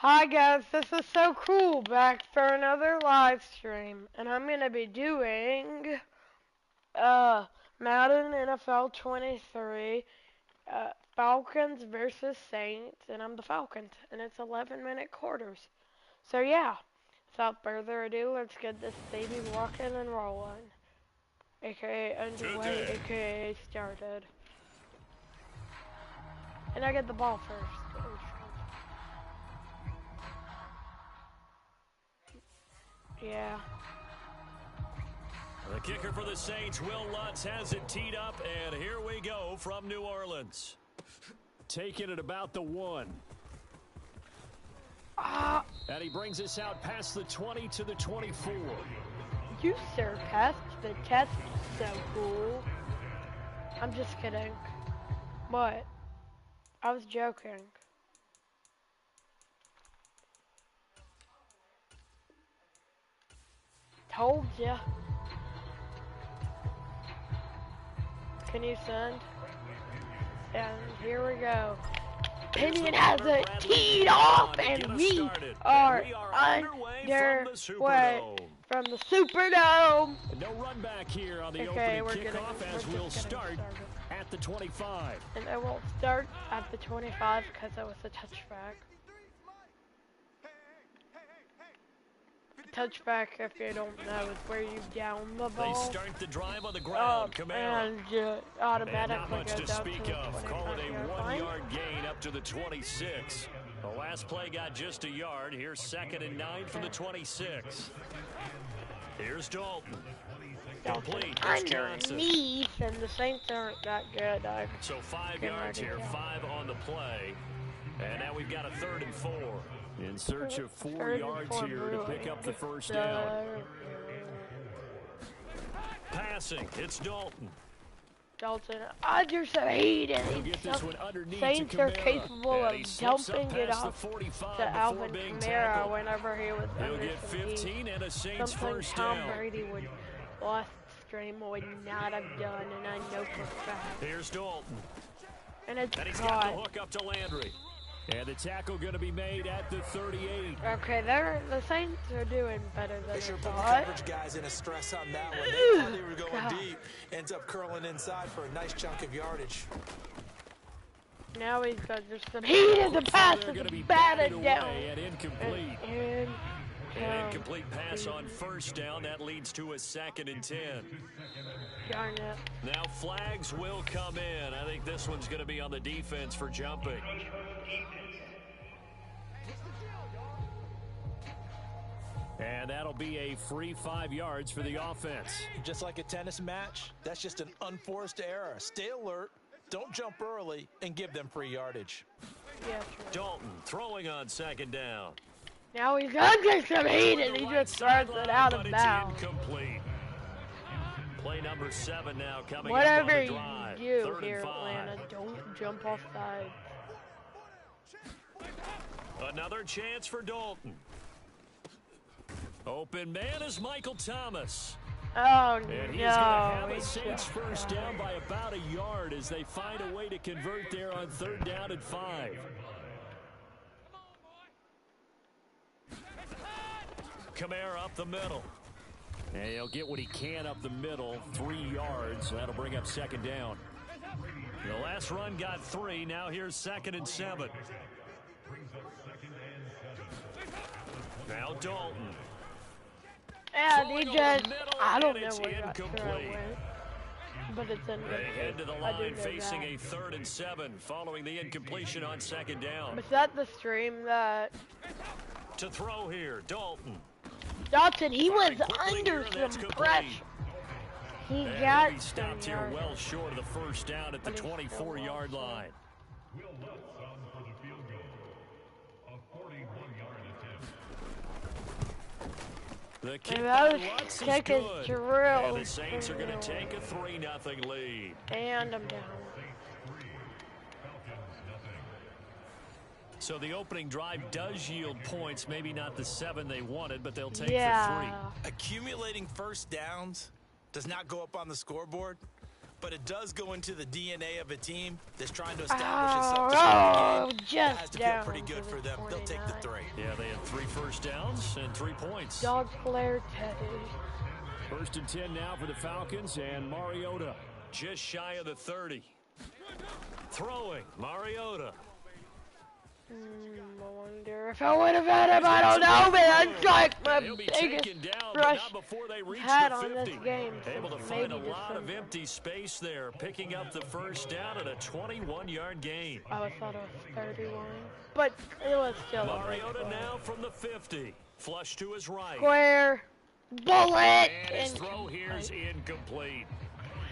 Hi guys, this is so cool. Back for another live stream, and I'm gonna be doing Madden NFL 23, Falcons versus Saints, and I'm the Falcons, and it's 11-minute quarters. So yeah, without further ado, let's get this baby rocking and rolling. AKA underway, AKA started. And I get the ball first. Yeah. The kicker for the Saints, Will Lutz, has it teed up, and here we go from New Orleans. Taking it about the 1. And he brings us out past the 20 to the 24. You surpassed the test. So cool. I'm just kidding. What? I was joking. Told ya. Can you send? And here we go. Pinion has it teed off, and we are underway from the Superdome. No run back here on the opening kickoff as we'll start at the 25. And I won't start at the 25 because it was a touchback. Touchback, if you don't know, is where you down the ball. They start the drive on the ground. And automatically not much to speak of. Call it a 1-yard gain up to the 26. The last play got just a yard. Here's 2nd and 9 from the 26. Here's Dalton. Complete. Underneath, and the Saints aren't that good. So 5 yards here, 5 on the play. And now we've got a 3rd and 4. In search of 4 yards here to pick up the first down. Passing, it's Dalton. Dalton, under some heat, and Saints are capable of dumping it off to Alvin Kamara whenever he was under some heat. Something Tom Brady would last stream would not have done, and I know for a fact. Here's Dalton. And it's he's got the hook up to Landry. And the tackle going to be made at the 38. Okay, the Saints are doing better than I thought. Coverage guys in a stress on that one. They thought they were going deep. Ends up curling inside for a nice chunk of yardage. Now he's got just some heat in the pass is batted down. And incomplete. An incomplete pass on first down. That leads to a 2nd and 10. Darn it. Now flags will come in. I think this one's going to be on the defense for jumping. And that'll be a free 5 yards for the offense. Just like a tennis match, that's just an unforced error. Stay alert, don't jump early, and give them free yardage. Yeah, Dalton throwing on 2nd down. Now he's under some heat, and he just throws it out of bounds. Incomplete. Play number 7 now coming Whatever up on the drive. you do here, Atlanta, don't jump off sides. Another chance for Dalton. Open man is Michael Thomas. Oh, and he's going to have a Saints first down by about a yard as they find a way to convert there on 3rd down and 5. Kamara up the middle. And he'll get what he can up the middle, 3 yards. That'll bring up 2nd down. The last run got 3. Now here's 2nd and 7. Now Dalton. And he just, I don't know where that throw went. But it's in They head to the line facing a 3rd and 7 following the incompletion on 2nd down. Was that the stream that... To throw here, Dalton. Dalton, he was under some pressure. He got stopped here well short of the first down at the 24-yard line. The kick by Lutz is good. And the Saints are going to take a 3-0 lead. And I'm down. So the opening drive does yield points, maybe not the 7 they wanted, but they'll take the 3. Accumulating first downs does not go up on the scoreboard, but it does go into the DNA of a team that's trying to establish itself to start the game. That has to feel pretty good for them. They'll take the 3. Yeah, they had 3 first downs and 3 points. Dog Flair Teddy. 1st and 10 now for the Falcons, and Mariota just shy of the 30. Throwing, Mariota. I wonder if I would have had him. I don't know, man. That's like my biggest rush I've had on this game. Able to find a lot of empty space there, picking up the first down at a 21-yard gain. I thought it was 31, but it was still Mariota now from the 50. Flush to his right. Square. Bullet. And his throw here is incomplete.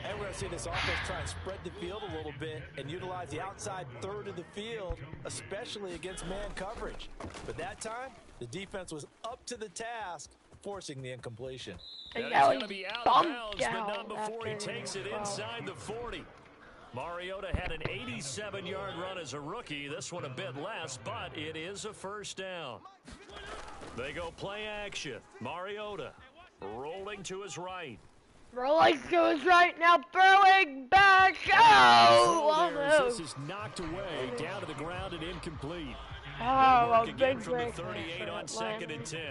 And we're going to see this offense try and spread the field a little bit and utilize the outside third of the field, especially against man coverage. But that time, the defense was up to the task, forcing the incompletion. That is going to be out of bounds, but not before he takes it inside the 40. Mariota had an 87-yard run as a rookie. This one a bit less, but it is a first down. They go play action. Mariota rolling to his right. Rolling to his right, now throwing back. Oh, almost. This is knocked away, down to the ground and incomplete. Oh, a big from the 38 on 2nd and 10.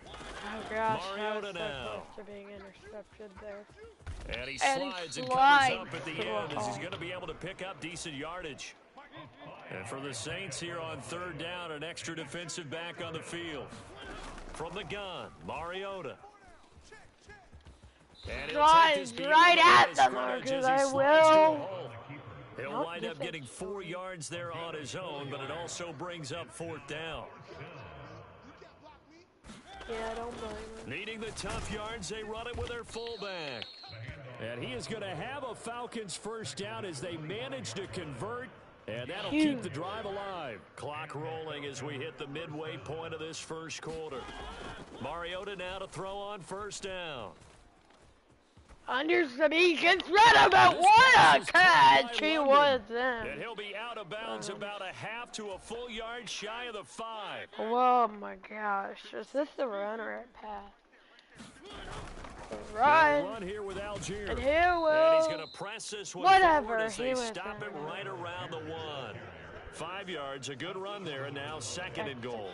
Oh, gosh. Mariota now. Close to being intercepted there. And he slides and covers up at the end as he's going to be able to pick up decent yardage. And for the Saints here on 3rd down, an extra defensive back on the field. From the gun, Mariota. Drives right at the markers, I will. He'll wind up getting 4 yards there on his own, but it also brings up 4th down. Yeah, I don't blame him. Needing the tough yards, they run it with their fullback. And he is going to have a Falcons first down as they manage to convert. And that'll keep the drive alive. Clock rolling as we hit the midway point of this first quarter. Mariota now to throw on 1st down. Under some, he gets rid of it. What a catch he was in. And he'll be out of bounds about a half to a full yard shy of the 5. Oh my gosh. Is this the run or a pass? The run here with Algier. And here will. And he's going to press this one whatever. As they stop him right around the 1. 5 yards, a good run there, and now 2nd and goal.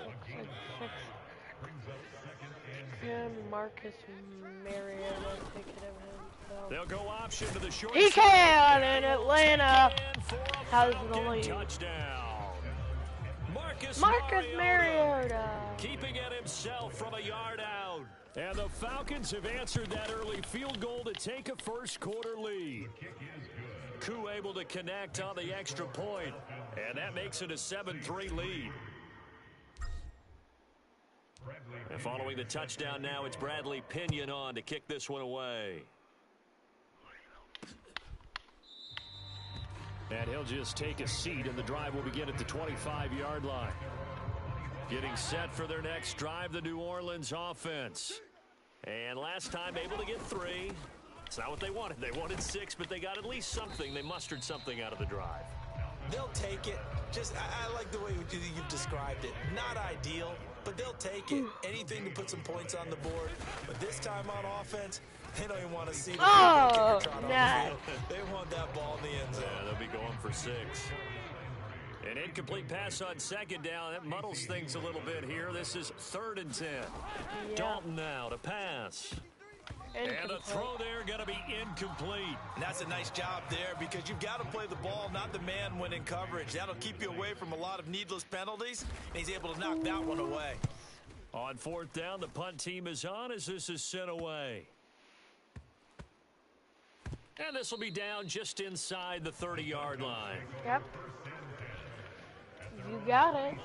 Marcus Mariota taking him himself. They'll go option to the short. He can, and Atlanta has the lead. Touchdown. Marcus Mariota. Keeping it himself from a yard out. And the Falcons have answered that early field goal to take a first quarter lead. Koo able to connect on the extra point, and that makes it a 7-3 lead. And following the touchdown now, it's Bradley Pinion on to kick this one away. And he'll just take a seat, and the drive will begin at the 25-yard line. Getting set for their next drive, the New Orleans offense. And last time able to get 3. It's not what they wanted. They wanted 6, but they got at least something. They mustered something out of the drive. They'll take it. I like the way you've described it. Not ideal, but they'll take it. Anything to put some points on the board. But this time on offense, they don't even want to see the kicker trot on the field. They want that ball in the end zone. Yeah, they'll be going for 6. An incomplete pass on 2nd down. That muddles things a little bit here. This is 3rd and 10. Yeah. Dalton now to pass. And the throw there going to be incomplete. And that's a nice job there because you've got to play the ball, not the man when in coverage. That'll keep you away from a lot of needless penalties, and he's able to knock that one away. On 4th down, the punt team is on as this is sent away. And this will be down just inside the 30-yard line. Yep. You got it.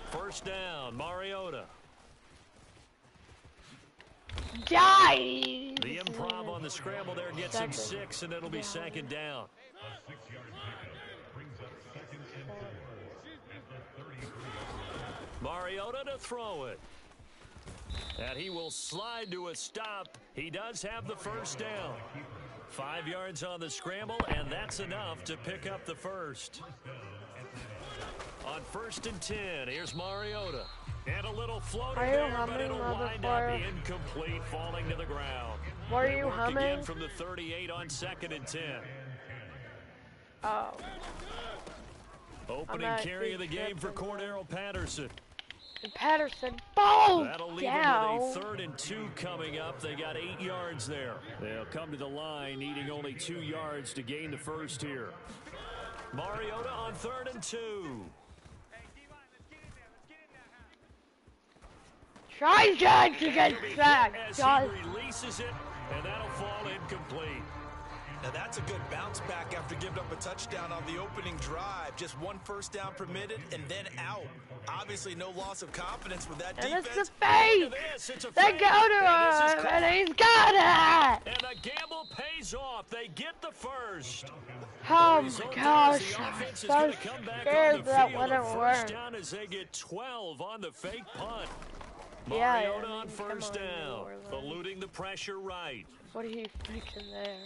First down, Mariota. Die. The improv on the scramble there gets him 6, and it'll be 2nd down. Mariota to throw it. And he will slide to a stop. He does have the first down. 5 yards on the scramble, and that's enough to pick up the first. On 1st and 10, here's Mariota. And a little floater Are you there, humming, but it'll wind up motherfucker? incomplete, falling to the ground. What are They'll you work humming? again from the 38 on 2nd and 10. Oh. Opening carry of the game for Cordero Patterson. And Patterson falls That'll leave down. them with a 3rd and 2 coming up. They got 8 yards there. They'll come to the line needing only 2 yards to gain the first here. Mariota on 3rd and 2. Tries to get sacked. As he releases it, and that'll fall incomplete. Now that's a good bounce back after giving up a touchdown on the opening drive. Just 1 first down permitted and then out. Obviously no loss of confidence with that And defense. it's a fake. They go to him, and he's got it. And the gamble pays off. They get the first. Oh my gosh, I'm so scared that wouldn't work. Down as they get 12 on the fake punt. Yeah, Mariota on first down, eluding the pressure right. What are you thinking there?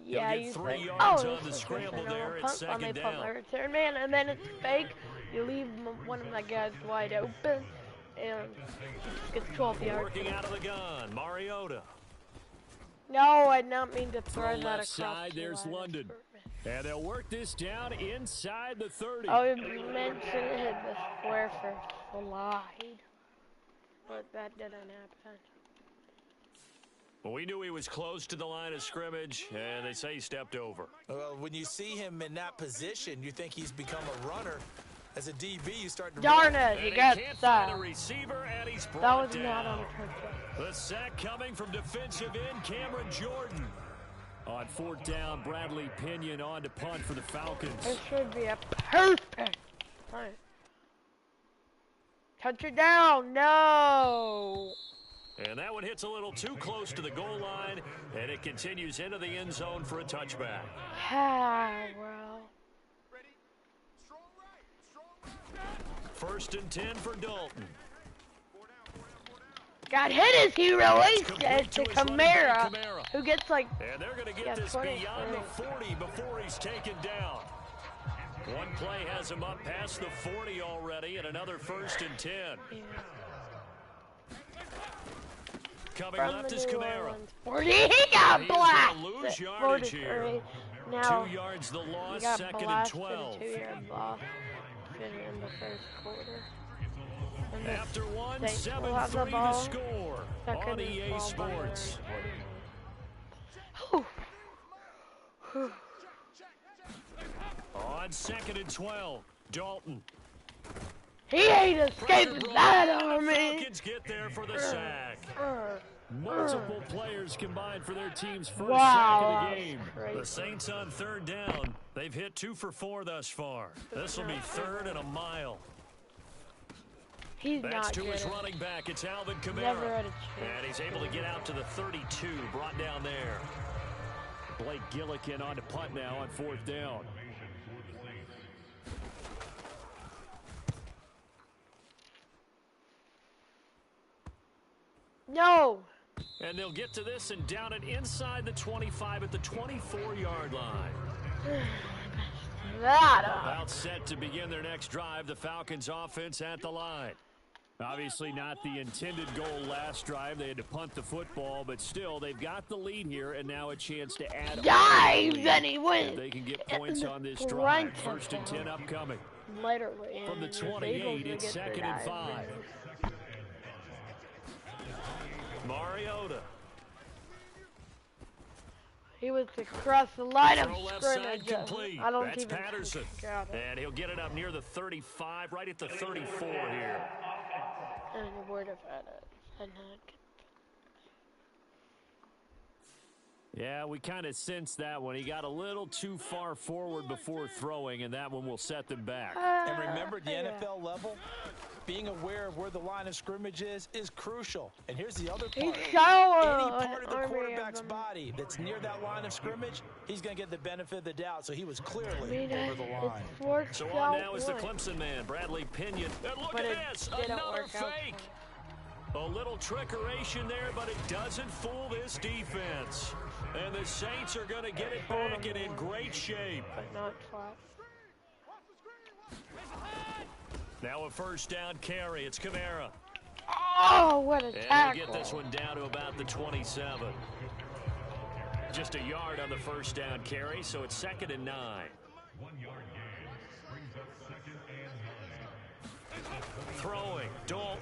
Yeah, you you get 3 think, yards oh, on the scramble there at punt, second punt my down. return man, and then it's fake. You leave one of my guys wide open, and he gets 12 yards. Working out of the gun, Mariota. No, I did not mean to throw that across side, the there's line. London. And they'll work this down inside the 30. Oh, you meant to hit the square for slide, but that didn't happen. Well, we knew he was close to the line of scrimmage, and they say he stepped over. Well, when you see him in that position, you think he's become a runner. As a DB, you start to Darn it, he got can't find a sacked. receiver, and he's That brought was down. not on purpose. The sack coming from defensive end Cameron Jordan. On 4th down, Bradley Pinion on to punt for the Falcons. This should be a perfect punt. Touchdown, no. And that one hits a little too close to the goal line, and it continues into the end zone for a touchback. Ah, well. 1st and 10 for Dalton. Got hit as he released Complete it to his running back, Kamara, who gets like, And they're going to get yeah, this 20, beyond the 40 before he's taken down. One play has him up past the 40 already, and another 1st and 10. yeah. Coming From left the is New Kamara. Orleans 40, he got He's gonna lose blasted. yardage here. 43. Now, 2 yards the he loss, got 2nd and blasted, 12. 2-yard loss in the first quarter. And the After one, Saints will have the 7-3 ball. to score Second on and EA 12 by Sports. 49. Whew. On 2nd and 12, Dalton. He ain't escaping that on me. Falcons get there for the sack. Multiple players combined for their team's first sack of the game. Crazy. The Saints on 3rd down. They've hit 2 for 4 thus far. This will be 3rd and a mile. He's That's not to good. his running back. It's Alvin Never Kamara. had a chance. And he's able to get out to the 32, brought down there. Blake Gillikin on to punt now on 4th down. No. And they'll get to this and down it inside the 25 at the 24-yard line. That About set to begin their next drive, the Falcons offense at the line. Obviously not the intended goal last drive. They had to punt the football, but still, they've got the lead here, and now a chance to add dives and he if wins. they can get points on this Front drive. 1st and 10 upcoming. Literally. From the 28, it's 2nd and 5. Mariota. He was across the line of Throw left side scrimmage. complete. I don't That's even Patterson. got it. And he'll get it up near the 35, right at the 34 here. And he would have had it. And Yeah, we kind of sensed that one. He got a little too far forward before throwing, and that one will set them back. And remember, at the NFL level, being aware of where the line of scrimmage is crucial. And here's the other part. He's showing Any part of the an army quarterback's them. body that's near that line of scrimmage, he's going to get the benefit of the doubt. So he was clearly I mean, over the line. it's worked So out on now is the once. Clemson man, Bradley Pinion. And look But at it this, didn't another work out fake. A little trickeration there, but it doesn't fool this defense. And the Saints are going to get it back and in great shape. But not flat. Now a first down carry. It's Kamara. Oh, what a tackle. And he'll get this one down to about the 27. Just a yard on the first down carry, so it's 2nd and 9. 1 yard gain brings up 2nd and 9. Throwing, Dalton.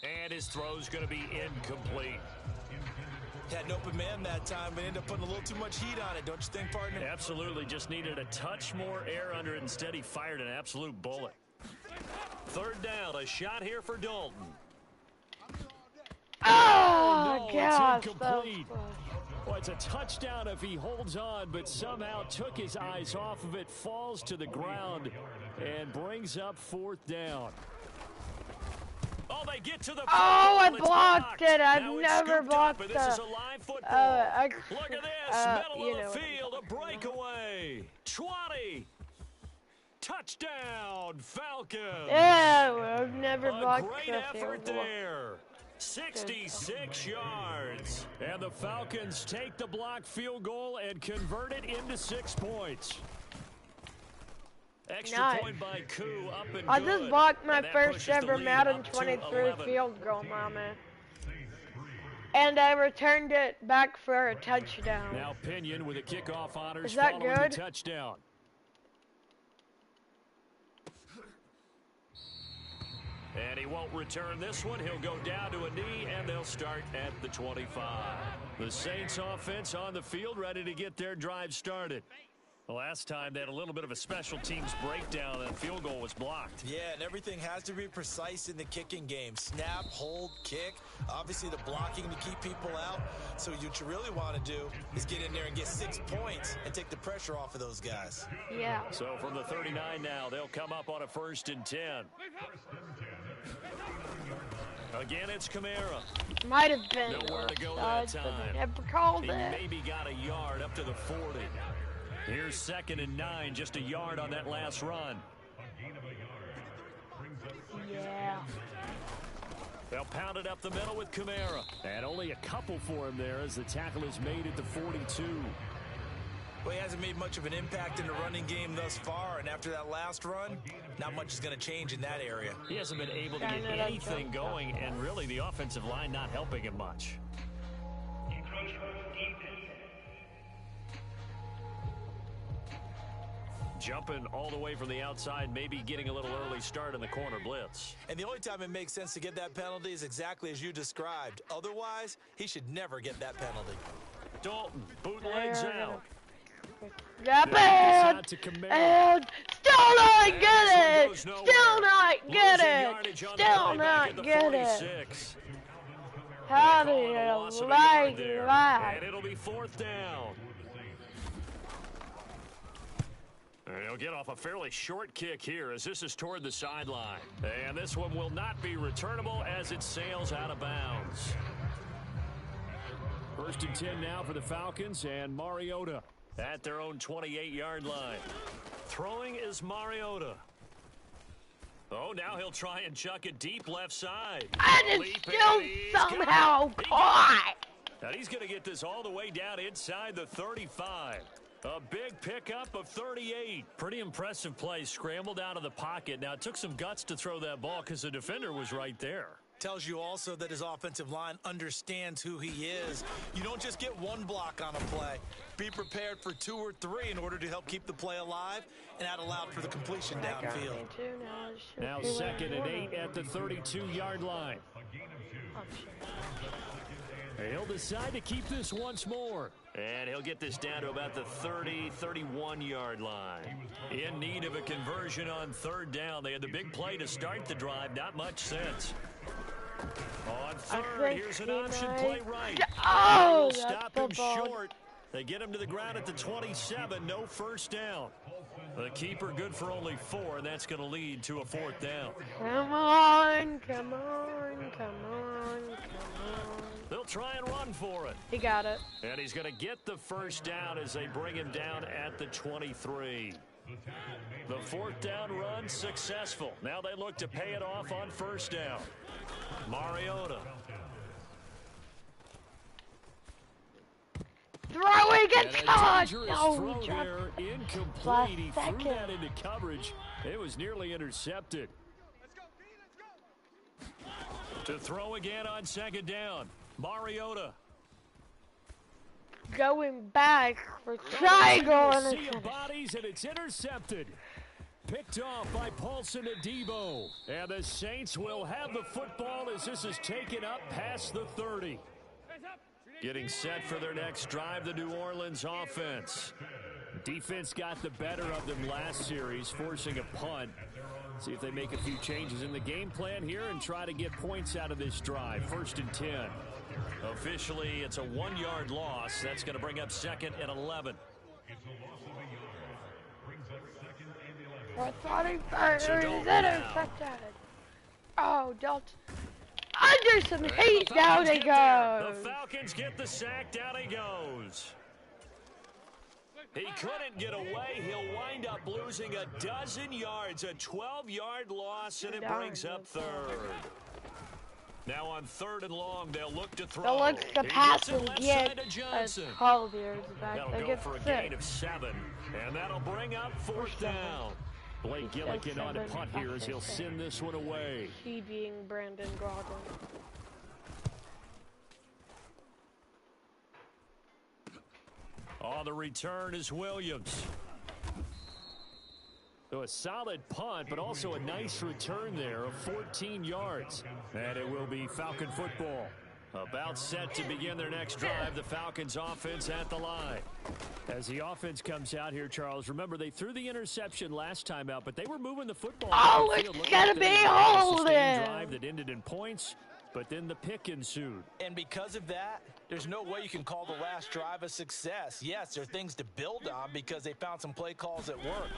And his throw's going to be incomplete. Had an open man that time, but ended up putting a little too much heat on it, don't you think, partner? Absolutely, just needed a touch more air under it. Instead, he fired an absolute bullet. 3rd down, a shot here for Dalton. Oh, no, gosh. it's incomplete. Well, it's a touchdown if he holds on, but somehow took his eyes off of it, falls to the ground, and brings up 4th down. Oh, they get to the Oh, I it's blocked it. I've Now never blocked up, the. this is a live football. Look at this, middle you of the field, a breakaway. 20. Touchdown, Falcons. Yeah, I've never blocked a great effort there. 66 yards. And the Falcons take the blocked field goal and convert it into 6 points. Extra point by Koo, up and I good. just blocked my And that first pushes the ever lead Madden up to 23 11. field goal, mama. And I returned it back for a touchdown. Now Pinion with a kickoff honors Is that following good? the touchdown. And he won't return this one. He'll go down to a knee, and they'll start at the 25. The Saints offense on the field, ready to get their drive started. The last time they had a little bit of a special teams breakdown and the field goal was blocked. Yeah, and everything has to be precise in the kicking game. Snap, hold, kick. Obviously the blocking to keep people out. So what you really want to do is get in there and get 6 points and take the pressure off of those guys. Yeah. So from the 39 now, they'll come up on a 1st and 10. Again, it's Kamara. Might have been. Nowhere to go that time. Never called He it. maybe got a yard up to the 40. Here's 2nd and 9, just a yard on that last run. Yeah. They'll pound it up the middle with Kamara. And only a couple for him there as the tackle is made at the 42. Well, he hasn't made much of an impact in the running game thus far, and after that last run, not much is going to change in that area. He hasn't been able to get anything going, and really the offensive line not helping him much. Jumping all the way from the outside, maybe getting a little early start in the corner blitz. And the only time it makes sense to get that penalty is exactly as you described. Otherwise, he should never get that penalty. Dalton, bootlegs out. Yep, and still not get it. Still not get it. Still not get it. How do you like that? And it'll be 4th down. And he'll get off a fairly short kick here as this is toward the sideline. And this one will not be returnable as it sails out of bounds. 1st and 10 now for the Falcons, and Mariota at their own 28-yard line. Throwing is Mariota. Oh, now he'll try and chuck it deep left side. And it's still somehow caught. And he's going to get this all the way down inside the 35. A big pickup of 38. Pretty impressive play. Scrambled out of the pocket. Now, it took some guts to throw that ball because the defender was right there. Tells you also that his offensive line understands who he is. You don't just get one block on a play. Be prepared for 2 or 3 in order to help keep the play alive and that allowed for the completion downfield. Now 2nd and 8 at the 32-yard line. He'll decide to keep this once more. And he'll get this down to about the 30, 31-yard line. In need of a conversion on 3rd down. They had the big play to start the drive. Not much sense. On 3rd, here's an option play right. Oh, stop him short. They get him to the ground at the 27. No 1st down. The keeper good for only 4, and that's going to lead to a 4th down. Come on, come on, come on, come on. They'll try and run for it. He got it. And he's going to get the 1st down as they bring him down at the 23. The 4th down run successful. Now they look to pay it off on 1st down. Mariota. Throwing it, touch! No, throw there, incomplete. He threw that into coverage. It was nearly intercepted. To throw again on second down. Mariota. Going back for triangle and sea of bodies, and it's intercepted. Picked off by Paulson Adebo. And the Saints will have the football as this is taken up past the 30. Getting set for their next drive, the New Orleans offense. Defense got the better of them last series, forcing a punt. See if they make a few changes in the game plan here and try to get points out of this drive. 1st and 10. Officially, it's a 1-yard loss. That's going to bring up 2nd and 11. It's a loss of a yard. Brings up 2nd and 11. I thought he fired intercepted. Oh, Dalton. Under some heat, down he goes. The Falcons get the sack, down he goes. He couldn't get away. He'll wind up losing a dozen yards, a 12-yard loss, and it brings up 3rd. Now on 3rd and long, they'll look to throw. They'll look to pass and get 12 yards back. That'll go for a gain of 7, and that'll bring up 4th down. Blake Gillikin on a punt here as he'll send this one away. He being Brandon Groton. On the return is Williams. So a solid punt, but also a nice return there of 14 yards. And it will be Falcon football. About set to begin their next drive, the Falcons offense at the line. As the offense comes out here, Charles, remember they threw the interception last time out, but they were moving the football. Oh, it's going to be holding. Drive that ended in points, but then the pick ensued. And because of that, there's no way you can call the last drive a success. Yes, there are things to build on because they found some play calls that work.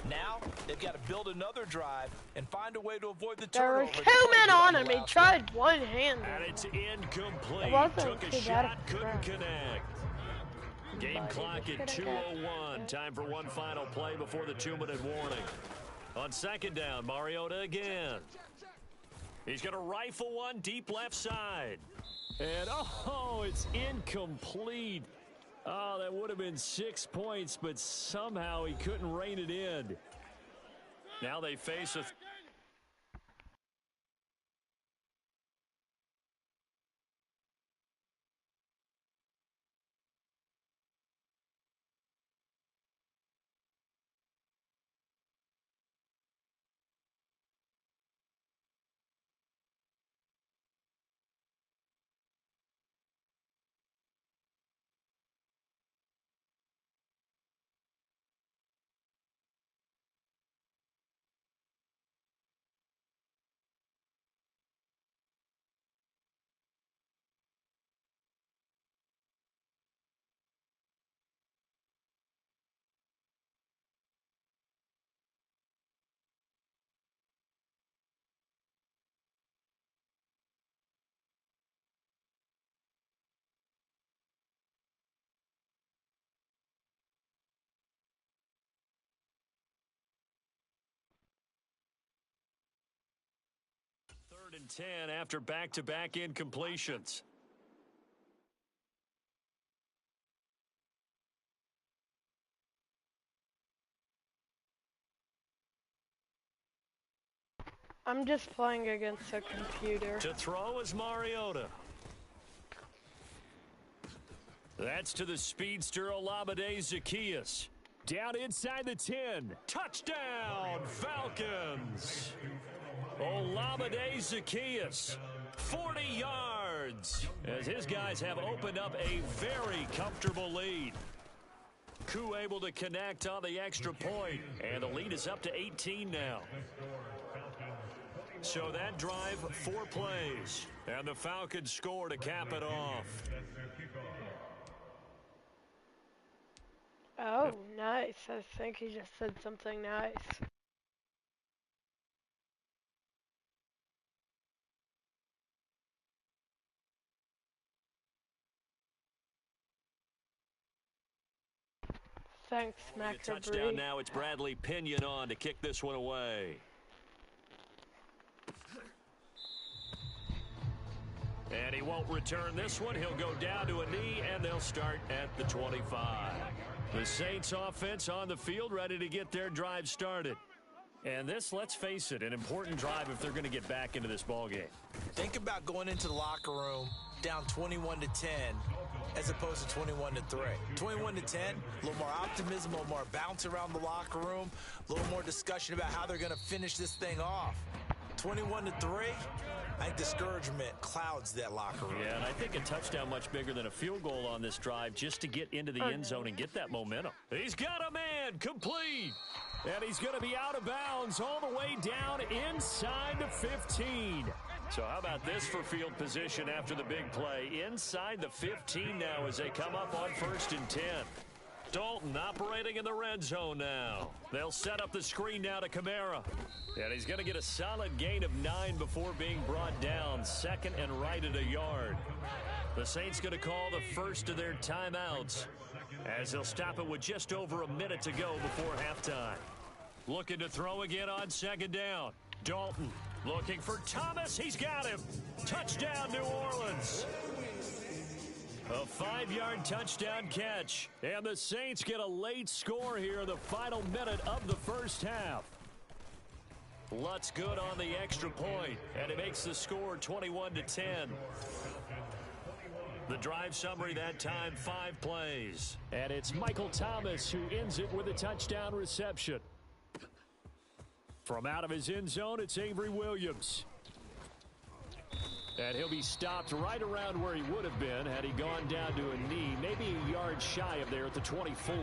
Now, they've got to build another drive and find a way to avoid the turnover. There were 2 men on him. He tried one-handed. And it's incomplete. Took a shot, couldn't connect. Game clock at 2:01. Time for one final play before the 2-minute warning. On 2nd down, Mariota again. He's going to rifle one deep left side. And, oh, it's incomplete. Oh, that would have been 6 points, but somehow he couldn't rein it in. Now they face a... and 10 after back-to-back incompletions. I'm just playing against a computer. To throw is Mariota. That's to the speedster Olamide Zaccheaus. Down inside the 10. Touchdown, Falcons. Olamide Zaccheaus, 40 yards, as his guys have opened up a very comfortable lead. Koo able to connect on the extra point, and the lead is up to 18 now. So that drive, 4 plays, and the Falcons score to cap it off. Oh, nice. I think he just said something nice. Thanks, Mac. Touchdown now. It's Bradley Pinion on to kick this one away. And he won't return this one. He'll go down to a knee, and they'll start at the 25. The Saints offense on the field, ready to get their drive started. And this, let's face it, an important drive if they're going to get back into this ballgame. Think about going into the locker room down 21-10 as opposed to 21-3. 21-10, a little more optimism, a little more bounce around the locker room, a little more discussion about how they're going to finish this thing off. 21-3, I think discouragement clouds that locker room. Yeah, and I think a touchdown much bigger than a field goal on this drive just to get into the end zone and get that momentum. He's got a man complete. And he's going to be out of bounds all the way down inside the 15. So how about this for field position after the big play? Inside the 15 now as they come up on 1st and 10. Dalton operating in the red zone now. They'll set up the screen now to Kamara. And he's going to get a solid gain of 9 before being brought down. 2nd and right at a yard. The Saints going to call the first of their timeouts as they'll stop it with just over a minute to go before halftime. Looking to throw again on 2nd down. Dalton looking for Thomas. He's got him. Touchdown, New Orleans. A 5-yard touchdown catch. And the Saints get a late score here in the final minute of the first half. Lutz good on the extra point, and it makes the score 21-10. The drive summary that time, 5 plays. And it's Michael Thomas who ends it with a touchdown reception. From out of his end zone, it's Avery Williams. And he'll be stopped right around where he would have been had he gone down to a knee, maybe a yard shy of there at the 24.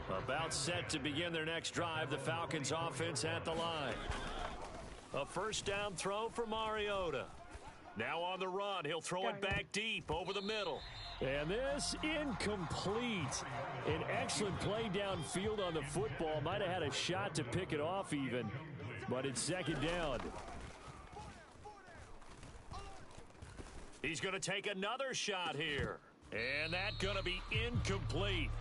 About set to begin their next drive, the Falcons offense at the line. A first down throw for Mariota. Now on the run, he'll throw it back deep over the middle. And this incomplete. An excellent play downfield on the football. Might have had a shot to pick it off even, but it's 2nd down. He's going to take another shot here. And that's going to be incomplete.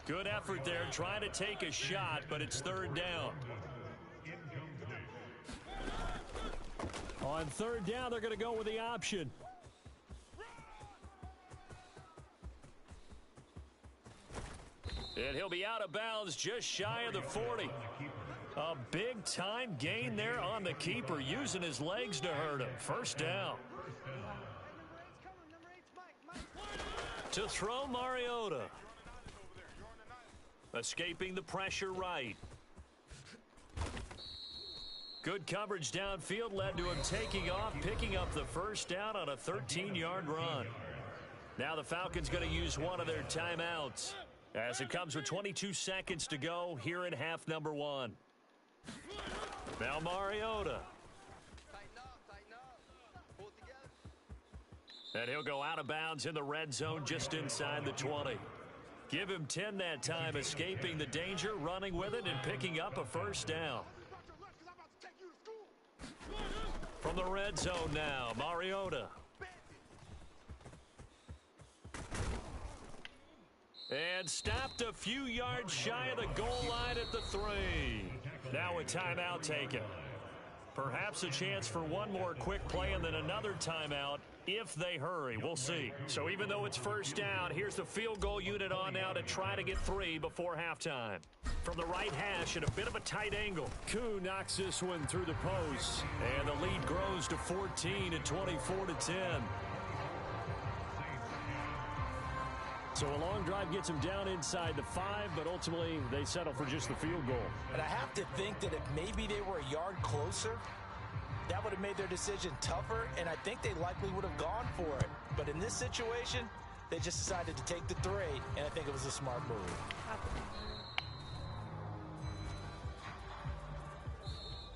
Good effort there trying to take a shot, but it's 3rd down. On 3rd down, they're going to go with the option. And he'll be out of bounds just shy of the 40. A big-time gain there on the keeper, using his legs to hurt him. 1st down. To throw Mariota. Escaping the pressure right. Good coverage downfield led to him taking off, picking up the 1st down on a 13-yard run. Now the Falcons going to use one of their timeouts as it comes with 22 seconds to go here in half number 1. Now Mariota. And he'll go out of bounds in the red zone just inside the 20. Give him 10 that time, escaping the danger, running with it, and picking up a 1st down. From the red zone now, Mariota. And stopped a few yards shy of the goal line at the 3. Now a timeout taken. Perhaps a chance for one more quick play and then another timeout if they hurry. We'll see. So even though it's 1st down, here's the field goal unit on now to try to get 3 before halftime. From the right hash at a bit of a tight angle. Koo knocks this one through the post. And the lead grows to 14 at 24-10. So a long drive gets them down inside the 5, but ultimately they settle for just the field goal. And I have to think that if maybe they were a yard closer, that would have made their decision tougher, and I think they likely would have gone for it. But in this situation, they just decided to take the 3, and I think it was a smart move.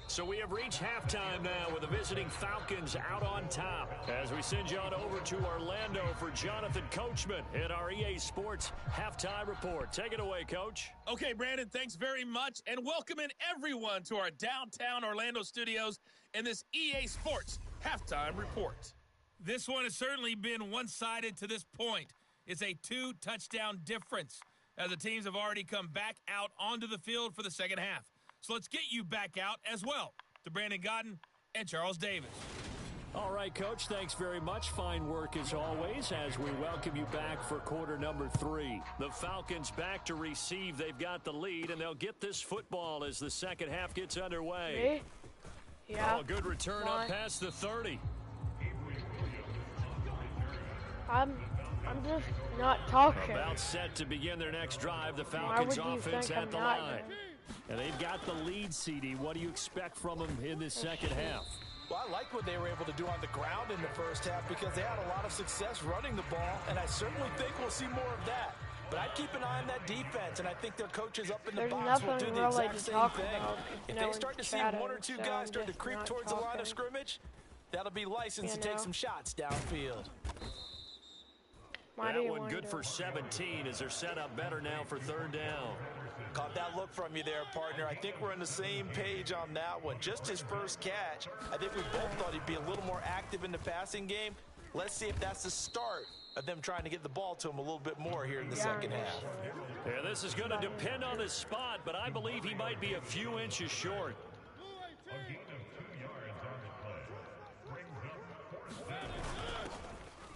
So we have reached halftime now with the visiting Falcons out on top. As we send you on over to Orlando for Jonathan Coachman in our EA Sports Halftime Report. Take it away, Coach. Okay, Brandon, thanks very much. And welcome in everyone to our downtown Orlando studios in this EA Sports Halftime Report. This one has certainly been one-sided to this point. It's a 2-touchdown difference as the teams have already come back out onto the field for the second half. So let's get you back out as well to Brandon Godden and Charles Davis. All right, Coach, thanks very much. Fine work as always as we welcome you back for quarter number 3. The Falcons back to receive. They've got the lead, and they'll get this football as the second half gets underway. Me? Yeah. Oh, good return up past the 30. I'm just not talking. About set to begin their next drive. The Falcons offense at the line. And they've got the lead, CD. What do you expect from them in this second half? Well, I like what they were able to do on the ground in the first half because they had a lot of success running the ball, and I certainly think we'll see more of that. But I'd keep an eye on that defense, and I think their coaches up in the box will do the exact same thing. If they start to see one or two guys start to creep towards the line of scrimmage, that'll be licensed to take some shots downfield. That one good for 17 as they're set up better now for third down. Caught that look from you there, partner. I think we're on the same page on that one. Just his first catch. I think we both thought he'd be a little more active in the passing game. Let's see if that's the start of them trying to get the ball to him a little bit more here in the second half. Yeah, this is going to depend on his spot, but I believe he might be a few inches short.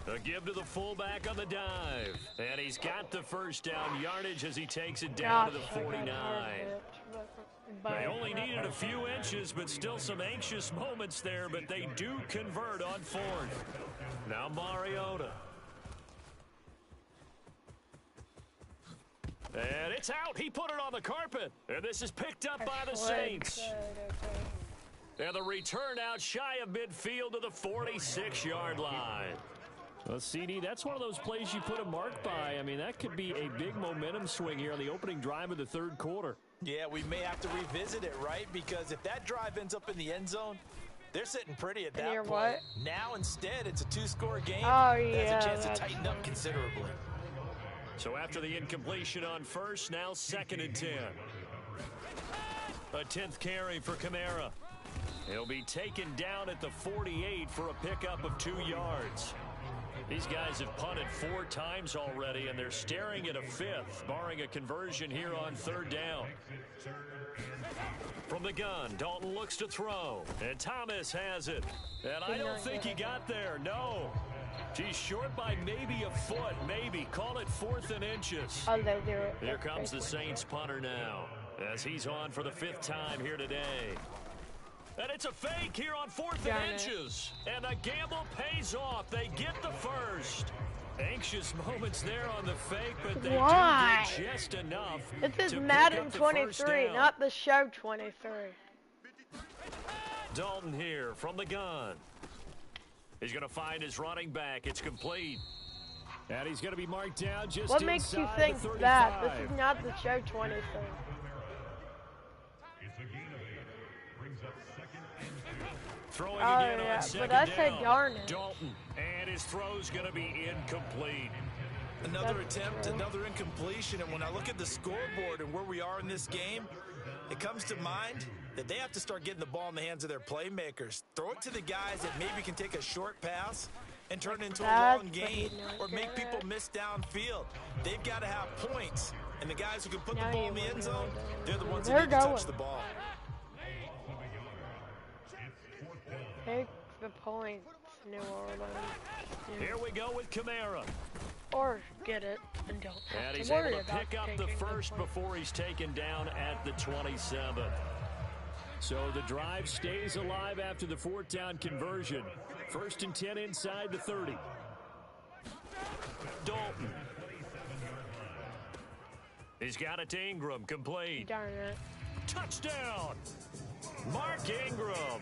A give to the fullback on the dive. And he's got the first down yardage as he takes it down to the 49. They only needed a few inches, but still some anxious moments there, but they do convert on fourth. Now Mariota. And it's out. He put it on the carpet. And this is picked up by the Saints. And the return out shy of midfield to the 46-yard line. Well, CD, that's one of those plays you put a mark by. I mean, that could be a big momentum swing here on the opening drive of the third quarter. Yeah, we may have to revisit it, right? Because if that drive ends up in the end zone, they're sitting pretty at that point. What? Now, instead, it's a two-score game. Oh, yeah. That's a chance to tighten up considerably. So after the incompletion on first, now 2nd and 10. A 10th carry for Kamara. He'll be taken down at the 48 for a pickup of 2 yards. These guys have punted 4 times already, and they're staring at a 5th, barring a conversion here on third down. From the gun, Dalton looks to throw, and Thomas has it. And I don't think he got there, no. He's short by maybe a foot, maybe. Call it 4th and inches. Oh, they do it. Here comes the Saints punter now, as he's on for the 5th time here today. And it's a fake here on 4th and inches. And the gamble pays off. They get the first. Anxious moments there on the fake, but they do get just enough. This is Madden 23, not the show 23. Dalton here from the gun. He's going to find his running back. It's complete. And he's going to be marked down just what makes you think that? This is not the show 23. Throwing again on second down. Darn it. Dalton, and his throw's going to be incomplete. Another attempt, another incompletion, and when I look at the scoreboard and where we are in this game, it comes to mind that they have to start getting the ball in the hands of their playmakers. Throw it to the guys that maybe can take a short pass and turn it into a long game or make people miss downfield. They've got to have points, and the guys who can put the ball in the end zone, they're the ones who need to touch the ball. Take the points, New Orleans. Here we go with Kamara. Or get it and don't have and he's to worry able to pick up the first before he's taken down at the 27. So the drive stays alive after the 4th down conversion. 1st and 10 inside the 30. Dalton. He's got it to Ingram, complete. Darn it. Touchdown! Mark Ingram,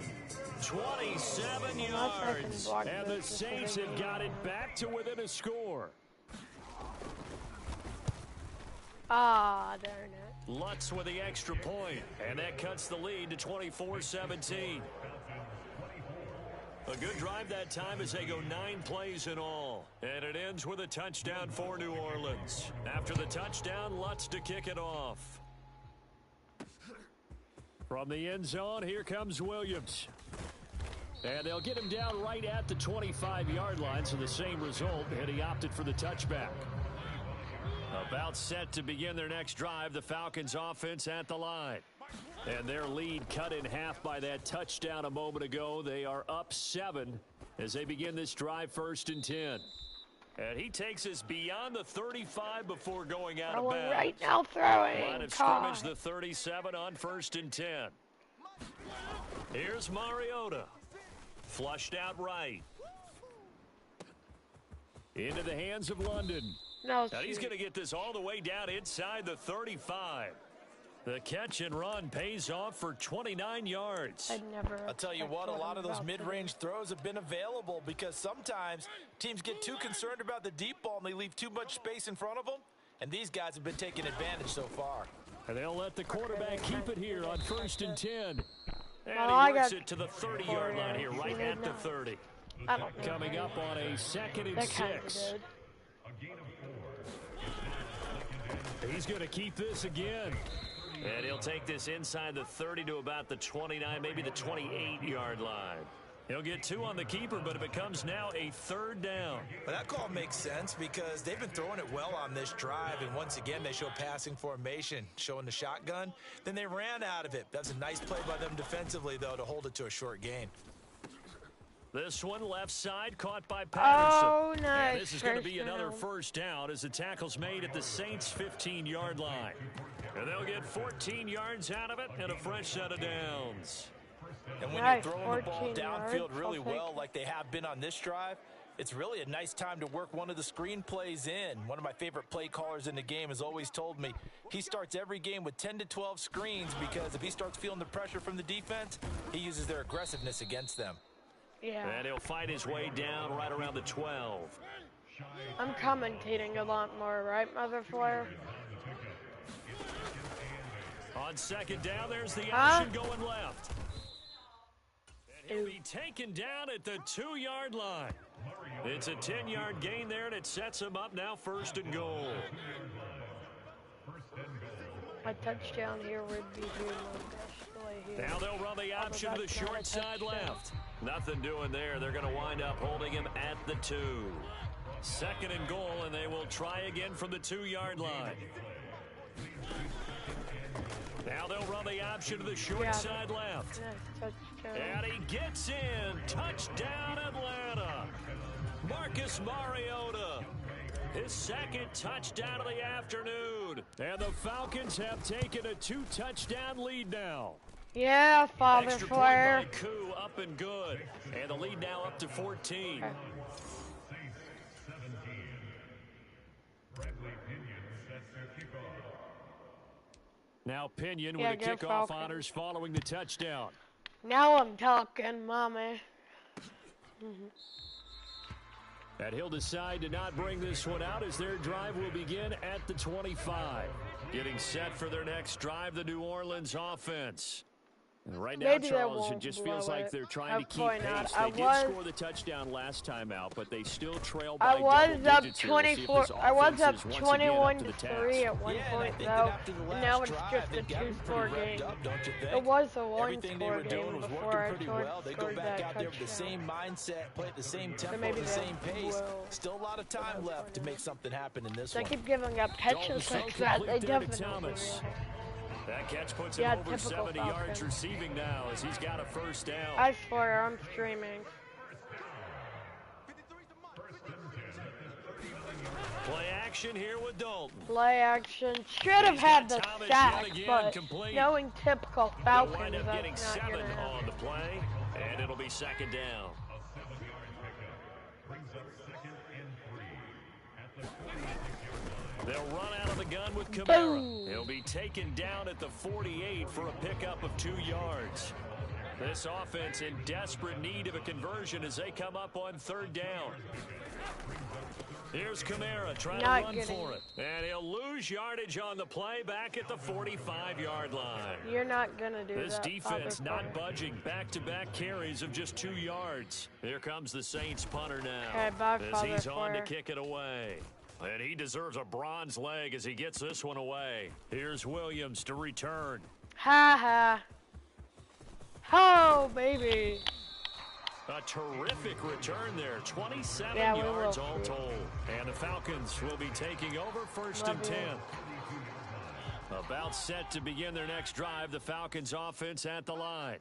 27 yards. And the Saints have got it back to within a score. Ah, darn it. Lutz with the extra point, and that cuts the lead to 24-17. A good drive that time as they go 9 plays in all. And it ends with a touchdown for New Orleans. After the touchdown, Lutz to kick it off. From the end zone, here comes Williams. And they'll get him down right at the 25-yard line, so the same result, and he opted for the touchback. About set to begin their next drive, the Falcons offense at the line. And their lead cut in half by that touchdown a moment ago. They are up 7 as they begin this drive, 1st and 10. And he takes us beyond the 35 before going out of bounds. Right now throwing. Line of scrimmage, the 37 on 1st and 10. Here's Mariota. Flushed out right. Into the hands of London. No, now he's going to get this all the way down inside the 35. The catch and run pays off for 29 yards. I'll tell you what, a lot of those mid-range throws have been available because sometimes teams get too concerned about the deep ball and they leave too much space in front of them. And these guys have been taking advantage so far. And they'll let the quarterback keep it here on 1st and 10. And he works it to the 30-yard line here, right at the 30. Coming up on a 2nd and 6. He's going to keep this again. And he'll take this inside the 30 to about the 29, maybe the 28-yard line. He'll get 2 on the keeper, but it becomes now a 3rd down. But that call makes sense because they've been throwing it well on this drive, and once again they show passing formation, showing the shotgun. Then they ran out of it. That's a nice play by them defensively, though, to hold it to a short gain. This one left side caught by Patterson. Oh, nice. And this is going to be another 1st down as the tackle's made at the Saints' 15-yard line. And they'll get 14 yards out of it and a fresh set of downs. And when you're throwing the ball downfield really well like they have been on this drive, it's really a nice time to work one of the screen plays in. One of my favorite play callers in the game has always told me he starts every game with 10 to 12 screens because if he starts feeling the pressure from the defense, he uses their aggressiveness against them. Yeah. And he'll fight his way down right around the 12. I'm commentating a lot more, right, Mother Flare? On 2nd down, there's the action going left. And he'll be taken down at the 2-yard line. It's a 10-yard gain there, and it sets him up now 1st and goal. A touchdown here would be here. Now they'll run the option to the short side left. Nothing doing there. They're going to wind up holding him at the 2. 2nd and goal, and they will try again from the 2-yard line. Now they'll run the option to the short side left. And he gets in. Touchdown, Atlanta. Marcus Mariota. His 2nd touchdown of the afternoon. And the Falcons have taken a 2-touchdown lead now. Yeah, Father Extra Flare. point by Koo, up and good. And the lead now up to 14. Now Pinion with the kickoff honors following the touchdown. Now I'm talking, Mommy. And he'll decide to not bring this one out as their drive will begin at the 25. Getting set for their next drive, the New Orleans offense. And right now, Charles, it just feels like they're trying to keep pace. They did score the touchdown last time out, but they still trail by double digits here. I was up 21-3 at one point, though, and now it's just a 2-score game. It was a 1-score game before I scored that out there with the same mindset, play at the same tempo, the same pace. Still a lot of time left to make something happen in this one. They keep giving up catches like that. They definitely will. That catch puts him over 70 yards receiving now as he's got a 1st down. I swear, I'm streaming. Play action here with Dalton. Play action. Should have had the sack, but knowing typical Falcons, that's getting 7 on the play, and it'll be 2nd down. They'll run out of the gun with Kamara. He'll be taken down at the 48 for a pickup of 2 yards. This offense in desperate need of a conversion as they come up on 3rd down. Here's Kamara trying to run for it. And he'll lose yardage on the play back at the 45-yard line. You're not going to do this that. This defense not budging. Back-to-back carries of just 2 yards. Here comes the Saints punter now. As he's on to kick it away. And he deserves a bronze leg as he gets this one away. Here's Williams to return. Ha ha. Oh, baby. A terrific return there. 27 yards all told. And the Falcons will be taking over 1st and 10. About set to begin their next drive, the Falcons offense at the line.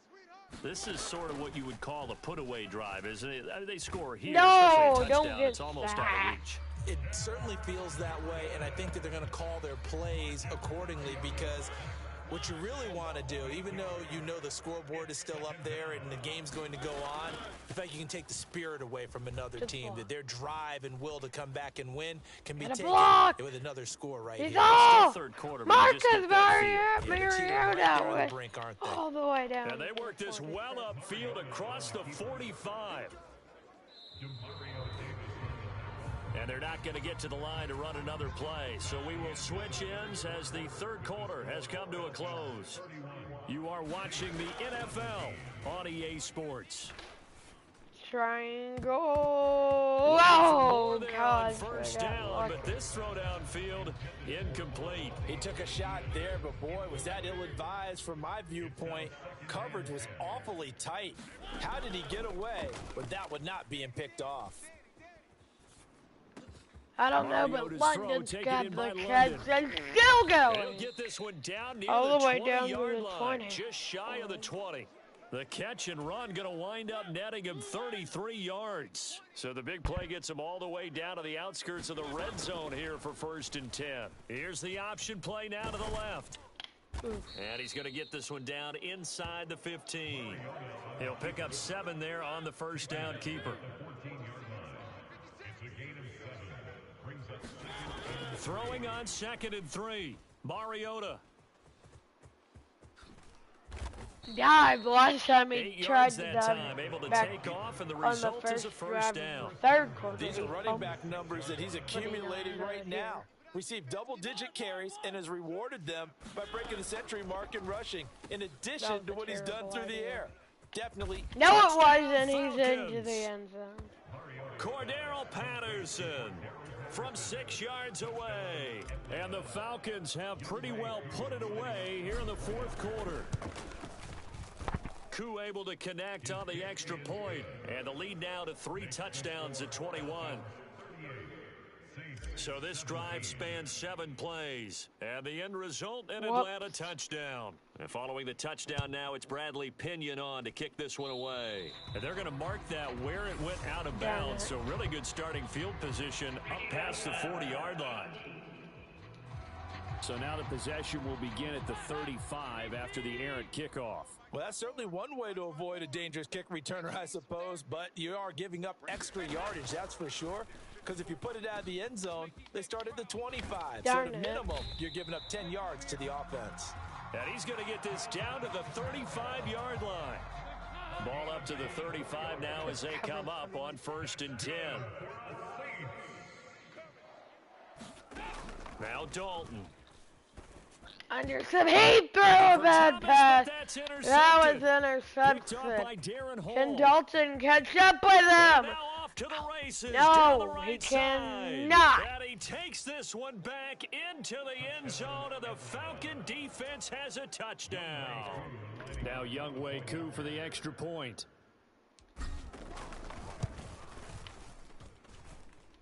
This is sort of what you would call a put-away drive, isn't it? They score here, especially a touchdown. Don't get it's almost out of reach. It certainly feels that way, and I think that they're going to call their plays accordingly, because what you really want to do, even though you know the scoreboard is still up there and the game's going to go on, the fact you can take the spirit away from another team, that their drive and will to come back and win can be taken with another score right here. Off. Third quarter, Marcus Mariota all the way down. And they work this well upfield across the 45. And they're not going to get to the line to run another play. So we will switch ends as the third quarter has come to a close. You are watching the NFL on EA Sports. Triangle. Oh, God. First down, but this throw downfield incomplete. He took a shot there, but boy, was that ill-advised from my viewpoint. Coverage was awfully tight. How did he get away with that one not being picked off? I don't know, but London's got the catch and still going. Get this one down near all the way 20 down to yard the line, 20. just shy of the 20. The catch and run going to wind up netting him 33 yards. So the big play gets him all the way down to the outskirts of the red zone here for 1st and 10. Here's the option play now to the left. And he's going to get this one down inside the 15. He'll pick up 7 there on the first down keeper. Throwing on 2nd and 3. Mariota. Dive last time he tried to dive able to back take off, and the on result the is a first down. Third quarter. These are running back numbers that he's accumulating right now. Received double-digit carries and has rewarded them by breaking the century mark in rushing, in addition to what he's done through the air. Definitely. No, it wasn't. He's into the end zone. Cordero Patterson from 6 yards away. And the Falcons have pretty well put it away here in the fourth quarter. Koo able to connect on the extra point. And the lead now to 3 touchdowns at 21. So this drive spans 7 plays. And the end result, an Atlanta touchdown. And following the touchdown now, it's Bradley Pinion on to kick this one away. And they're going to mark that where it went out of bounds. So really good starting field position up past the 40-yard line. So now the possession will begin at the 35 after the errant kickoff. Well, that's certainly one way to avoid a dangerous kick returner, I suppose. But you are giving up extra yardage, that's for sure. Because if you put it out of the end zone, they start at the 25. So at minimum, you're giving up 10 yards to the offense. And he's going to get this down to the 35-yard line. Ball up to the 35 now as they come up on 1st and 10. Now Dalton. Anderson, he threw a bad pass. That was intercepted. Can Dalton catch up with him? To the races, no, he cannot. And he takes this one back into the end zone, and the Falcon defense has a touchdown. Now Younghoe Koo for the extra point.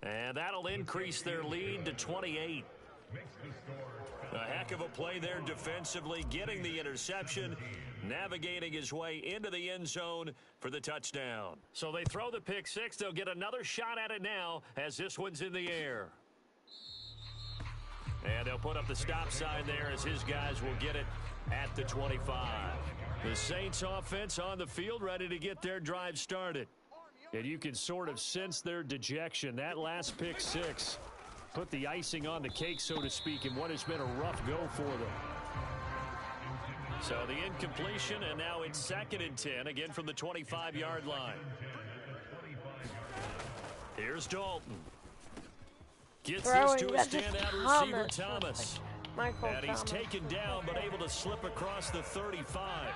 And that'll increase their lead to 28. A heck of a play there defensively, getting the interception, navigating his way into the end zone for the touchdown. So they throw the pick 6. They'll get another shot at it now as this one's in the air. And they'll put up the stop sign there as his guys will get it at the 25. The Saints offense on the field ready to get their drive started. And you can sort of sense their dejection. That last pick 6 put the icing on the cake, so to speak, in what has been a rough go for them. So the incompletion, and now it's 2nd and 10, again from the 25-yard line. Here's Dalton. Gets this to a standout receiver, Thomas. And he's taken down, but able to slip across the 35.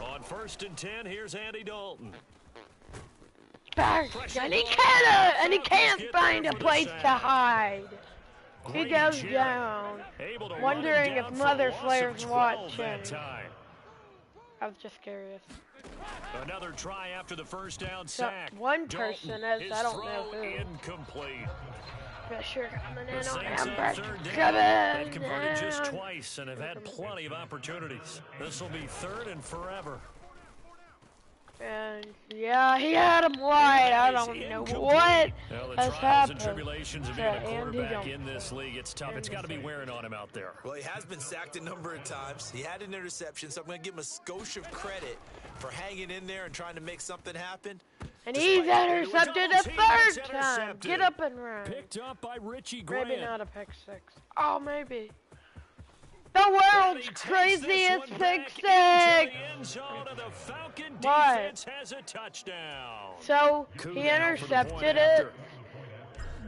On 1st and 10, here's Andy Dalton. Back, and he can't find a place to hide. He goes down, wondering if Mother Slayer's watching. I was just curious. Another try after the first down So sack. one person Dalton, is, I don't know his throw who. incomplete. Pressure coming in The on Saints him. on Pressure third down. coming They've converted just down. twice and have had plenty of opportunities. This will be third and forever. And yeah, he had him wide. I don't know what Well, the has trials happened and tribulations of to being a Andy quarterback Dalton. in this league, it's tough. It's got to be wearing on him out there. Well, he has been sacked a number of times. He had an interception, so I'm going to give him a skosh of credit for hanging in there and trying to make something happen. And he's intercepted a third time. Get up and run. Picked up by Richie Grant. Maybe not a pick six. Oh, maybe. The world's craziest pick six. But has a touchdown. so he intercepted it,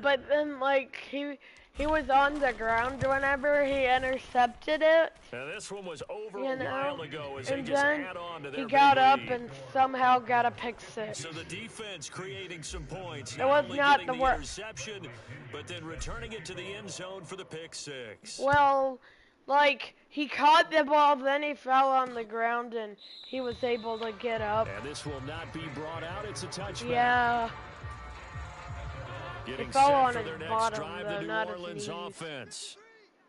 but then like he was on the ground whenever he intercepted it. Now this one was over You a know, while ago as and they just then add on to he their got big up lead. and somehow got a pick six. So the defense creating some points. It was only not getting the worst. interception, but then returning it to the end zone for the pick six. Well, like he caught the ball, then he fell on the ground, and he was able to get up. And this will not be brought out. It's a touchback. Yeah. Getting It fell set on for his their next bottom, drive, though, the New not his Orleans knees. offense.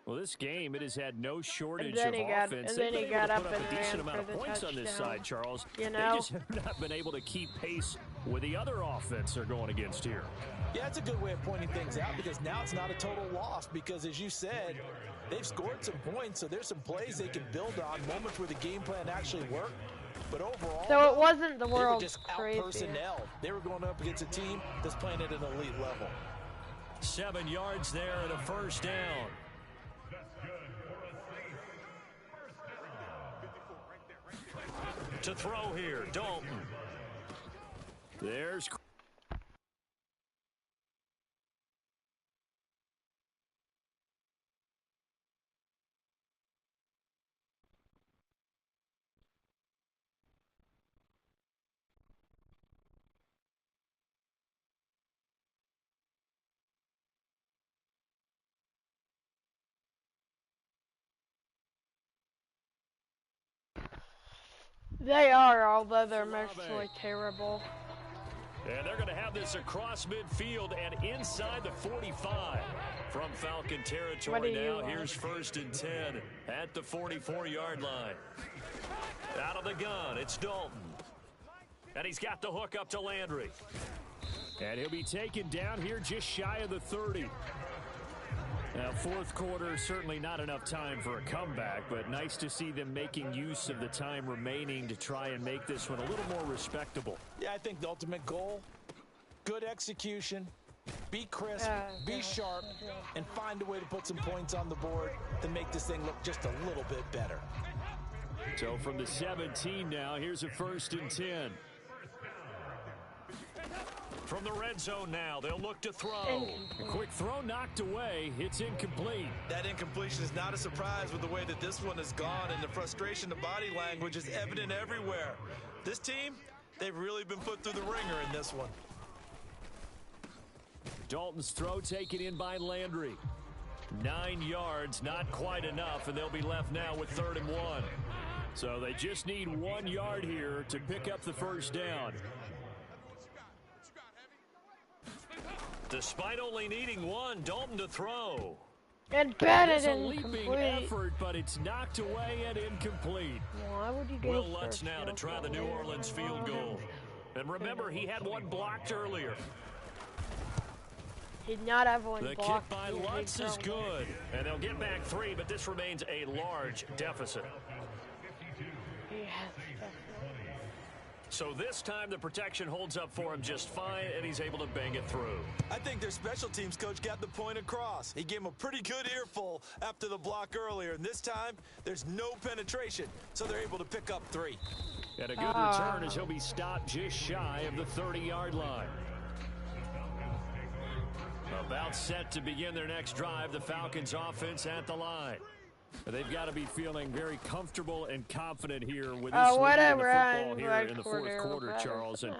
Well, this game, it has had no shortage And then of he got- offense. and They've then he been able got to up put up and a decent ran amount of for the points on this touchdown. side, Charles. You They know? just have not been able to keep pace with the other offense they're going against here. Yeah, that's a good way of pointing things out because now it's not a total loss because, as you said, they've scored some points, so there's some plays they can build on, moments where the game plan actually worked. But overall, So it wasn't the they were world's just crazy. out-personnel. They were going up against a team that's playing at an elite level. 7 yards there and a first down. To throw here, Dalton. There's They are, although they're mostly terrible. And they're going to have this across midfield and inside the 45 from Falcon What territory do you now. want? Here's 1st and 10 at the 44-yard line. Out of the gun, it's Dalton. And he's got the hook up to Landry. And he'll be taken down here just shy of the 30. Now, fourth quarter, certainly not enough time for a comeback, but nice to see them making use of the time remaining to try and make this one a little more respectable. Yeah, I think the ultimate goal, good execution, be crisp, be sharp, and find a way to put some points on the board to make this thing look just a little bit better. So from the 17 now, here's a 1st and 10. From the red zone now, they'll look to throw. A quick throw knocked away. It's incomplete. That incompletion is not a surprise with the way that this one has gone, and the frustration, the body language is evident everywhere. This team, they've really been put through the ringer in this one. Dalton's throw taken in by Landry. 9 yards, not quite enough, and they'll be left now with 3rd and 1. So they just need 1 yard here to pick up the first down. Despite only needing 1, Dalton to throw. And batted It's a leaping incomplete. effort, but it's knocked away and incomplete. Why would you go Will Lutz first? now to try the New Orleans field goal. And remember, he had one blocked earlier. He'd not have one The kick blocked. by He'd be Lutz is thrown. good. And they'll get back 3, but this remains a large deficit. Yes, definitely. So this time the protection holds up for him just fine, and he's able to bang it through. I think their special teams coach got the point across. He gave him a pretty good earful after the block earlier, and this time there's no penetration, so they're able to pick up 3. And a good return as he'll be stopped just shy of the 30-yard line. About set to begin their next drive, the Falcons offense at the line. They've got to be feeling very comfortable and confident here with this lead in the whatever. football here in the fourth quarter, Charles. And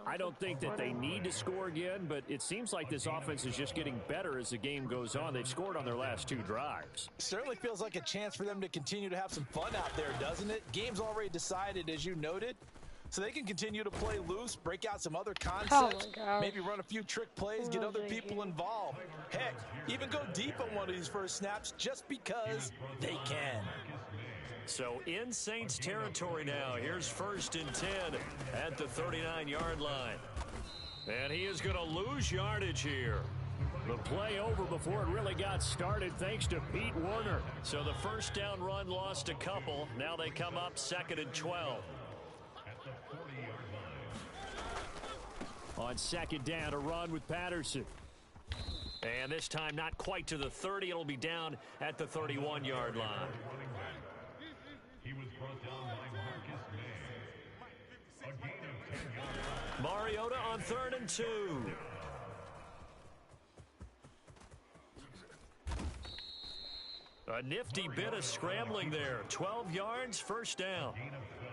I don't think that they need to score again, but it seems like this offense is just getting better as the game goes on. They've scored on their last 2 drives. Certainly feels like a chance for them to continue to have some fun out there, doesn't it? Game's already decided, as you noted. So they can continue to play loose, break out some other concepts, maybe run a few trick plays, get other people involved. Heck, even go deep on one of these first snaps just because they can. So in Saints territory now. Here's 1st and 10 at the 39-yard line. And he is going to lose yardage here. The play over before it really got started thanks to Pete Werner. So the first down run lost a couple. Now they come up 2nd and 12. On 2nd down, a run with Patterson. And this time not quite to the 30. It'll be down at the 31-yard line. He was brought down by Marcus May. A gain of 10 yards. Mariota on 3rd and 2. A nifty bit of scrambling there. 12 yards, first down.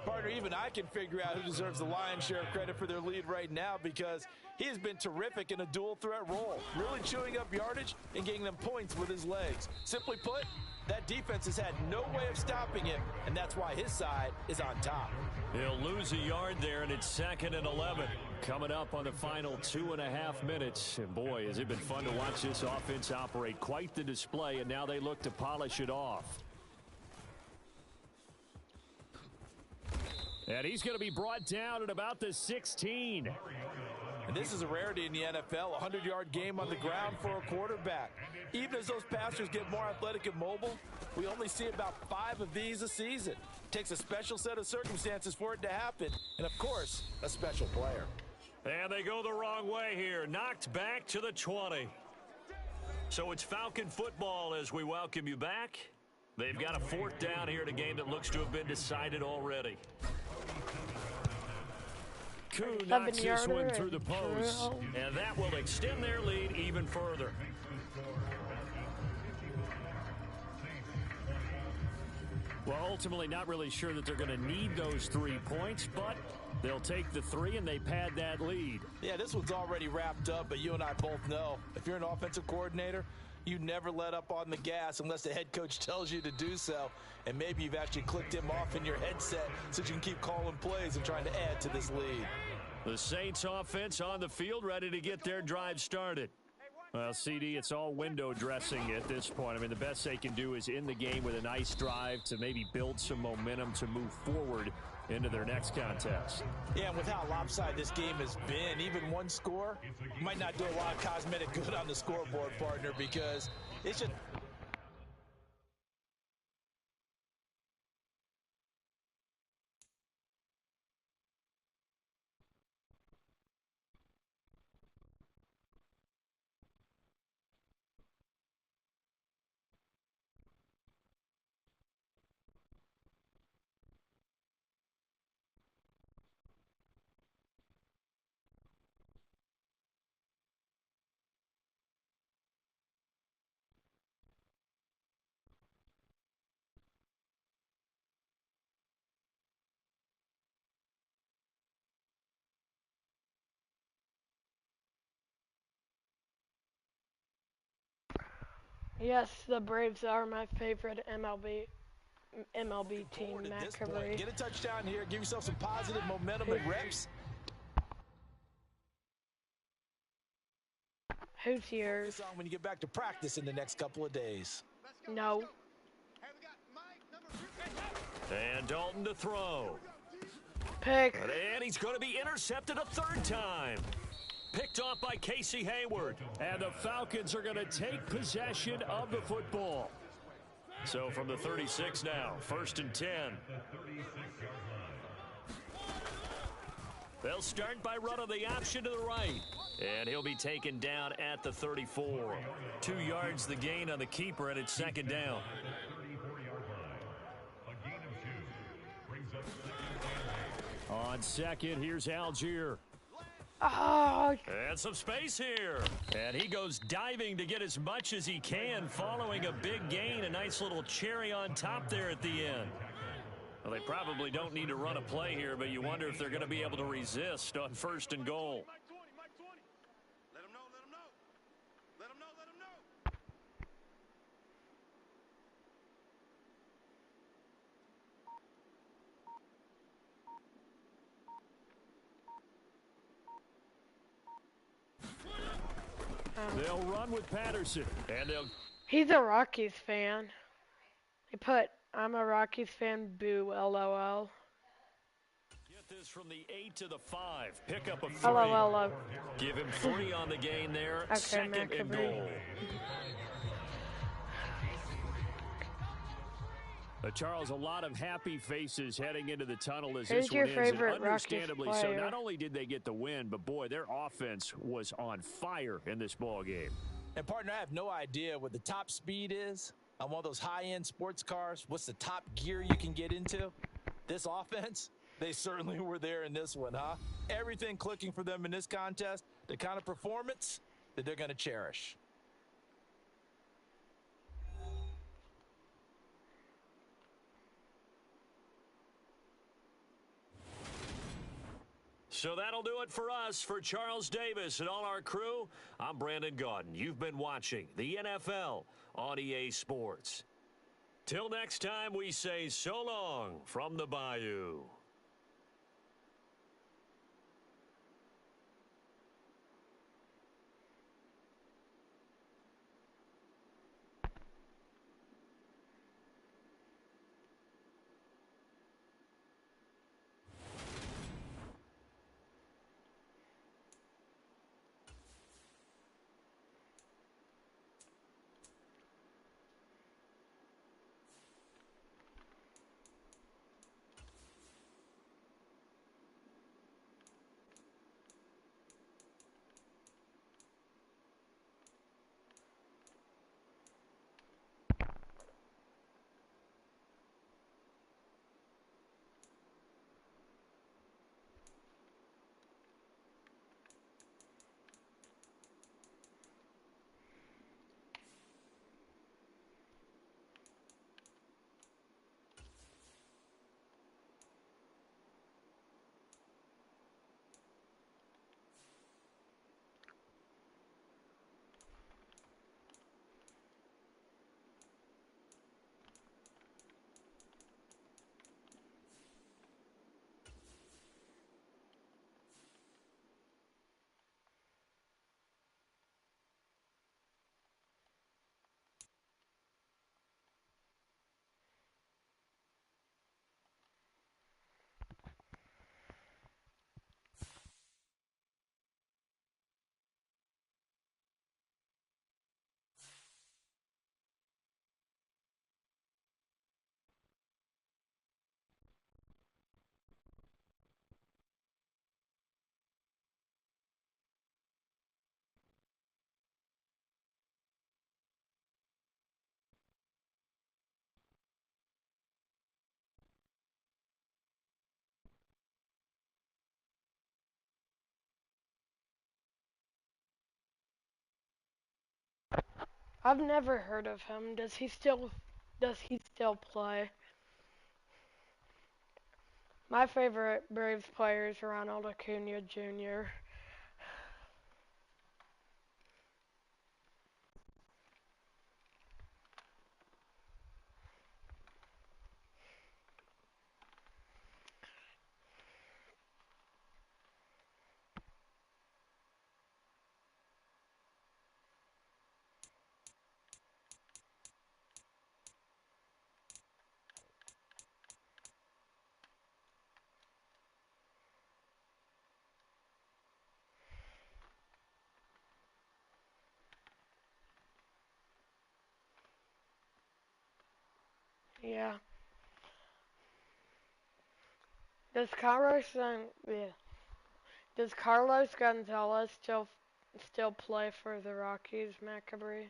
Partner, even I can figure out who deserves the lion's share of credit for their lead right now because he has been terrific in a dual threat role, really chewing up yardage and getting them points with his legs. Simply put, that defense has had no way of stopping him, and that's why his side is on top. He'll lose a yard there, and it's 2nd and 11. Coming up on the final 2.5 minutes. And boy, has it been fun to watch this offense operate. Quite the display, and now they look to polish it off. And he's going to be brought down at about the 16. And this is a rarity in the NFL, a 100-yard game on the ground for a quarterback. Even as those passers get more athletic and mobile, we only see about 5 of these a season. It takes a special set of circumstances for it to happen, and of course, a special player. And they go the wrong way here. Knocked back to the 20. So it's Falcon football as we welcome you back. They've got a 4th down here in a game that looks to have been decided already. Koo knocks this one through the post, and that will extend their lead even further. Well, ultimately not really sure that they're going to need those 3 points, but they'll take the 3 and they pad that lead. Yeah, this one's already wrapped up, but you and I both know if you're an offensive coordinator, you never let up on the gas unless the head coach tells you to do so. And maybe you've actually clicked him off in your headset so you can keep calling plays and trying to add to this lead. The Saints offense on the field ready to get their drive started. Well, CD, it's all window dressing at this point. I mean, the best they can do is in the game with a nice drive to maybe build some momentum to move forward into their next contest. Yeah, and with how lopsided this game has been, even one score might not do a lot of cosmetic good on the scoreboard, partner, because it's just... Yes, the Braves are my favorite MLB team, Matt Cabrera. Get a touchdown here, give yourself some positive momentum and reps. Who's yours? When you get back to practice in the next couple of days. No. And Dalton to throw. Pick. And he's going to be intercepted a 3rd time. Picked off by Casey Hayward. And the Falcons are going to take possession of the football. So from the 36 now, 1st and 10. They'll start by running the option to the right. And he'll be taken down at the 34. 2 yards the gain on the keeper, and it's 2nd down. On 2nd, here's Algier. Oh. And some space here. And he goes diving to get as much as he can following a big gain. A nice little cherry on top there at the end. Well, they probably don't need to run a play here, but you wonder if they're going to be able to resist on 1st and goal. They'll run with Patterson, and they'll... He's a Rockies fan. He put, I'm a Rockies fan, boo, LOL. Get this from the 8 to the 5. Pick up a 3. LOL. Give him 3 on the gain there. Okay, 2nd and goal. Charles, a lot of happy faces heading into the tunnel as Who's this your one ends. favorite And understandably Rockies so. player? Not only did they get the win, but boy, their offense was on fire in this ball game. And partner, I have no idea what the top speed is on one of those high-end sports cars. What's the top gear you can get into? This offense, they certainly were there in this one, huh? Everything clicking for them in this contest, the kind of performance that they're going to cherish. So that'll do it for us. For Charles Davis and all our crew, I'm Brandon Gaudin. You've been watching the NFL on EA Sports. Till next time, we say so long from the Bayou. I've never heard of him. Does he still play? My favorite Braves player is Ronald Acuna Jr. Yeah. Does Carlos yeah. Does Carlos Gonzalez still play for the Rockies, Macabre?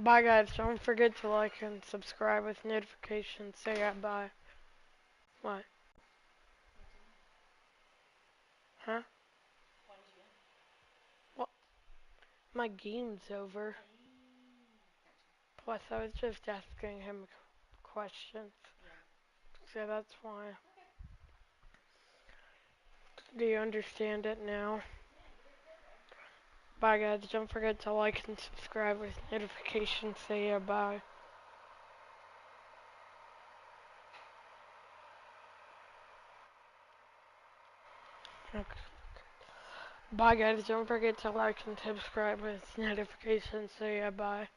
Bye guys, don't forget to like and subscribe with notifications. Say yeah, bye. What? Huh? What? My game's over. Plus, I was just asking him questions. So that's why. Do you understand it now? Bye guys, don't forget to like and subscribe with notifications. Say yeah, bye. Okay. Bye guys, don't forget to like and subscribe with notifications. Say yeah, bye.